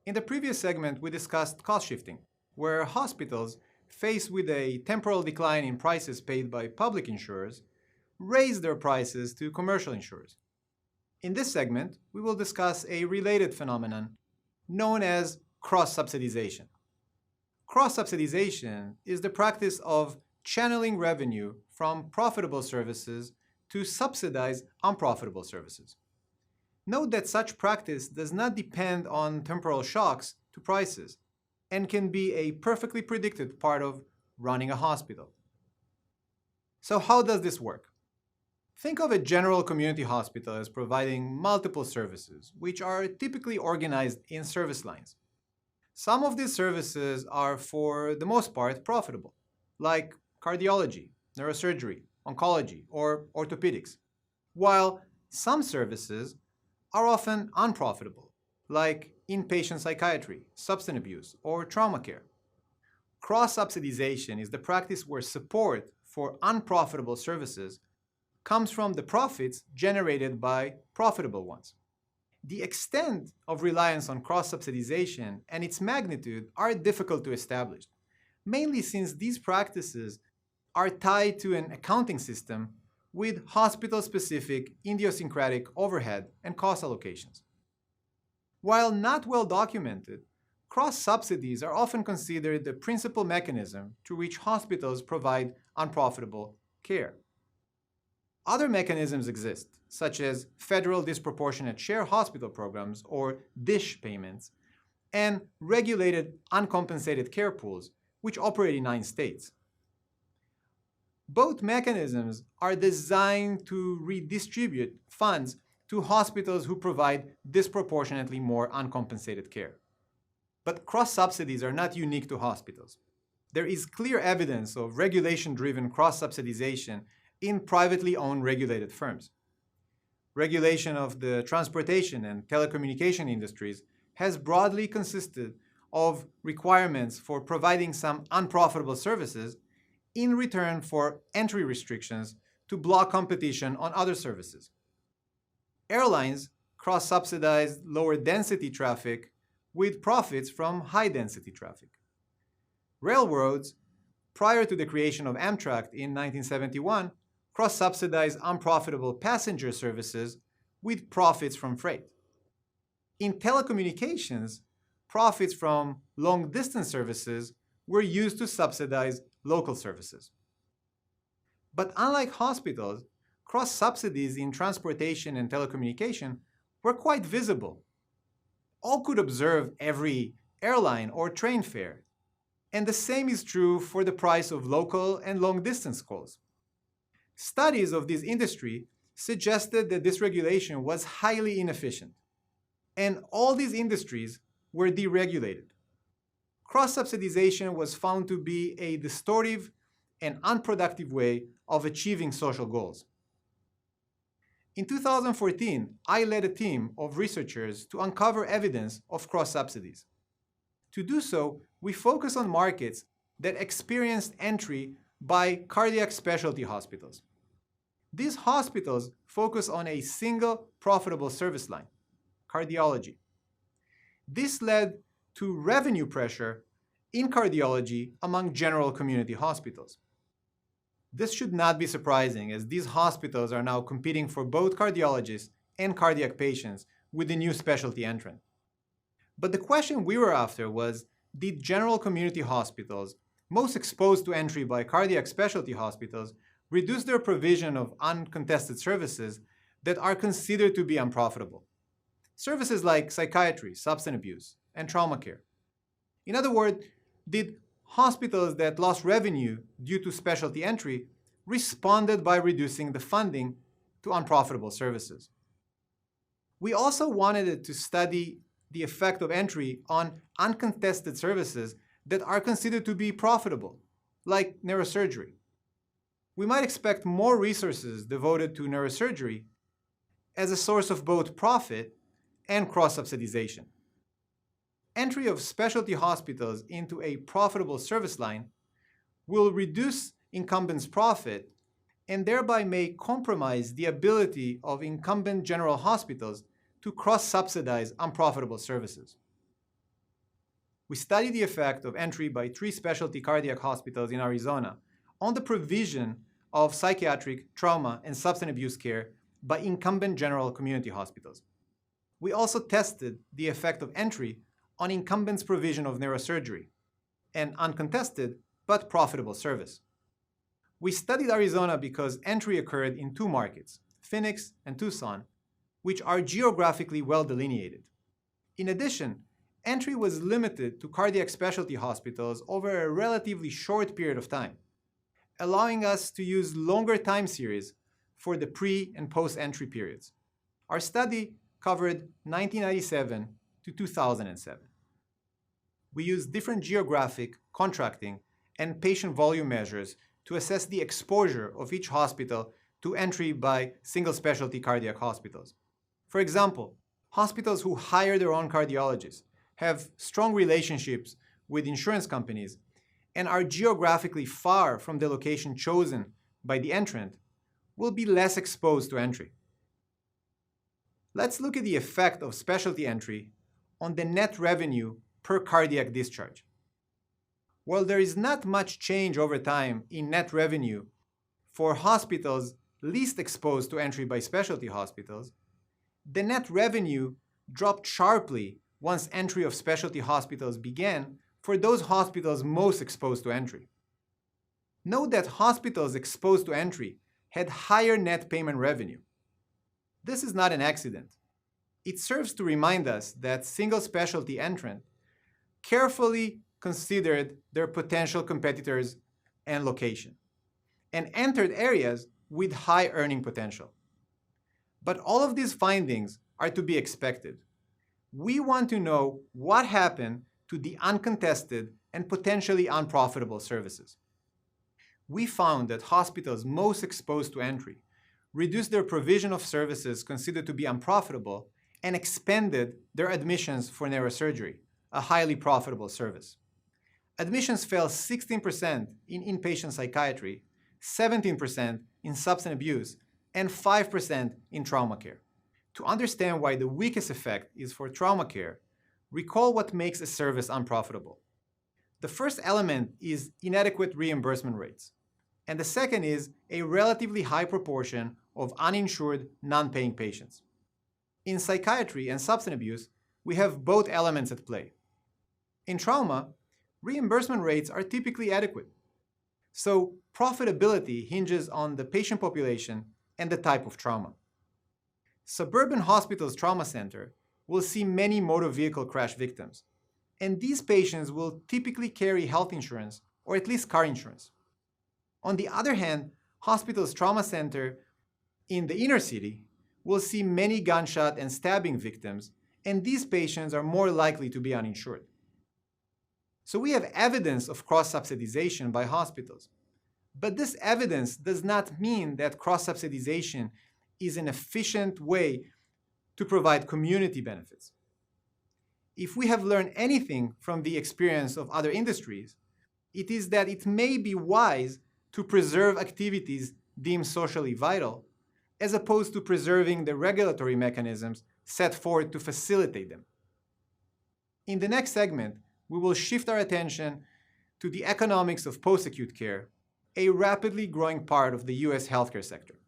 In the previous segment, we discussed cost shifting, where hospitals, faced with a temporal decline in prices paid by public insurers, raise their prices to commercial insurers. In this segment, we will discuss a related phenomenon known as cross-subsidization. Cross-subsidization is the practice of channeling revenue from profitable services to subsidize unprofitable services. Note that such practice does not depend on temporal shocks to prices and can be a perfectly predicted part of running a hospital. So how does this work? Think of a general community hospital as providing multiple services, which are typically organized in service lines. Some of these services are, for the most part, profitable, like cardiology, neurosurgery, oncology, or orthopedics, while some services are often unprofitable, like inpatient psychiatry, substance abuse, or trauma care. Cross-subsidization is the practice where support for unprofitable services comes from the profits generated by profitable ones. The extent of reliance on cross-subsidization and its magnitude are difficult to establish, mainly since these practices are tied to an accounting system with hospital-specific idiosyncratic overhead and cost allocations. While not well documented, cross-subsidies are often considered the principal mechanism through which hospitals provide unprofitable care. Other mechanisms exist, such as federal disproportionate share hospital programs or DISH payments, and regulated uncompensated care pools, which operate in 9 states. Both mechanisms are designed to redistribute funds to hospitals who provide disproportionately more uncompensated care. But cross-subsidies are not unique to hospitals. There is clear evidence of regulation-driven cross-subsidization in privately owned regulated firms. Regulation of the transportation and telecommunication industries has broadly consisted of requirements for providing some unprofitable services in return for entry restrictions to block competition on other services. Airlines cross-subsidize lower-density traffic with profits from high-density traffic. Railroads, prior to the creation of Amtrak in 1971, cross-subsidize unprofitable passenger services with profits from freight. In telecommunications, profits from long-distance services were used to subsidize local services. But unlike hospitals, cross-subsidies in transportation and telecommunication were quite visible. All could observe every airline or train fare, and the same is true for the price of local and long-distance calls. Studies of this industry suggested that this regulation was highly inefficient, and all these industries were deregulated. Cross-subsidization was found to be a distortive and unproductive way of achieving social goals. In 2014, I led a team of researchers to uncover evidence of cross-subsidies. To do so, we focused on markets that experienced entry by cardiac specialty hospitals. These hospitals focus on a single profitable service line, cardiology. This led to revenue pressure in cardiology among general community hospitals. This should not be surprising, as these hospitals are now competing for both cardiologists and cardiac patients with the new specialty entrant. But the question we were after was, did general community hospitals, most exposed to entry by cardiac specialty hospitals, reduce their provision of uncontested services that are considered to be unprofitable? Services like psychiatry, substance abuse, and trauma care. In other words, did hospitals that lost revenue due to specialty entry responded by reducing the funding to unprofitable services? We also wanted to study the effect of entry on uncontested services that are considered to be profitable, like neurosurgery. We might expect more resources devoted to neurosurgery as a source of both profit and cross-subsidization. Entry of specialty hospitals into a profitable service line will reduce incumbents' profit and thereby may compromise the ability of incumbent general hospitals to cross-subsidize unprofitable services. We studied the effect of entry by 3 specialty cardiac hospitals in Arizona on the provision of psychiatric, trauma, and substance abuse care by incumbent general community hospitals. We also tested the effect of entry on incumbents' provision of neurosurgery, an uncontested but profitable service. We studied Arizona because entry occurred in 2 markets, Phoenix and Tucson, which are geographically well delineated. In addition, entry was limited to cardiac specialty hospitals over a relatively short period of time, allowing us to use longer time series for the pre- and post-entry periods. Our study covered 1997 to 2007. We used different geographic, contracting, and patient volume measures to assess the exposure of each hospital to entry by single specialty cardiac hospitals. For example, hospitals who hire their own cardiologists, have strong relationships with insurance companies, and are geographically far from the location chosen by the entrant will be less exposed to entry. Let's look at the effect of specialty entry on the net revenue per cardiac discharge. While there is not much change over time in net revenue for hospitals least exposed to entry by specialty hospitals, the net revenue dropped sharply once entry of specialty hospitals began for those hospitals most exposed to entry. Note that hospitals exposed to entry had higher net payment revenue. This is not an accident. It serves to remind us that single specialty entrant carefully considered their potential competitors and location, and entered areas with high earning potential. But all of these findings are to be expected. We want to know what happened to the uncontested and potentially unprofitable services. We found that hospitals most exposed to entry reduced their provision of services considered to be unprofitable and expanded their admissions for neurosurgery, a highly profitable service. Admissions fell 16% in inpatient psychiatry, 17% in substance abuse, and 5% in trauma care. To understand why the weakest effect is for trauma care, recall what makes a service unprofitable. The first element is inadequate reimbursement rates, and the second is a relatively high proportion of uninsured, non-paying patients. In psychiatry and substance abuse, we have both elements at play. In trauma, reimbursement rates are typically adequate, so profitability hinges on the patient population and the type of trauma. Suburban hospitals' trauma center will see many motor vehicle crash victims, and these patients will typically carry health insurance or at least car insurance. On the other hand, hospitals' trauma center in the inner city will see many gunshot and stabbing victims, and these patients are more likely to be uninsured. So we have evidence of cross-subsidization by hospitals. But this evidence does not mean that cross-subsidization is an efficient way to provide community benefits. If we have learned anything from the experience of other industries, it is that it may be wise to preserve activities deemed socially vital, as opposed to preserving the regulatory mechanisms set forth to facilitate them. In the next segment, we will shift our attention to the economics of post-acute care, a rapidly growing part of the US healthcare sector.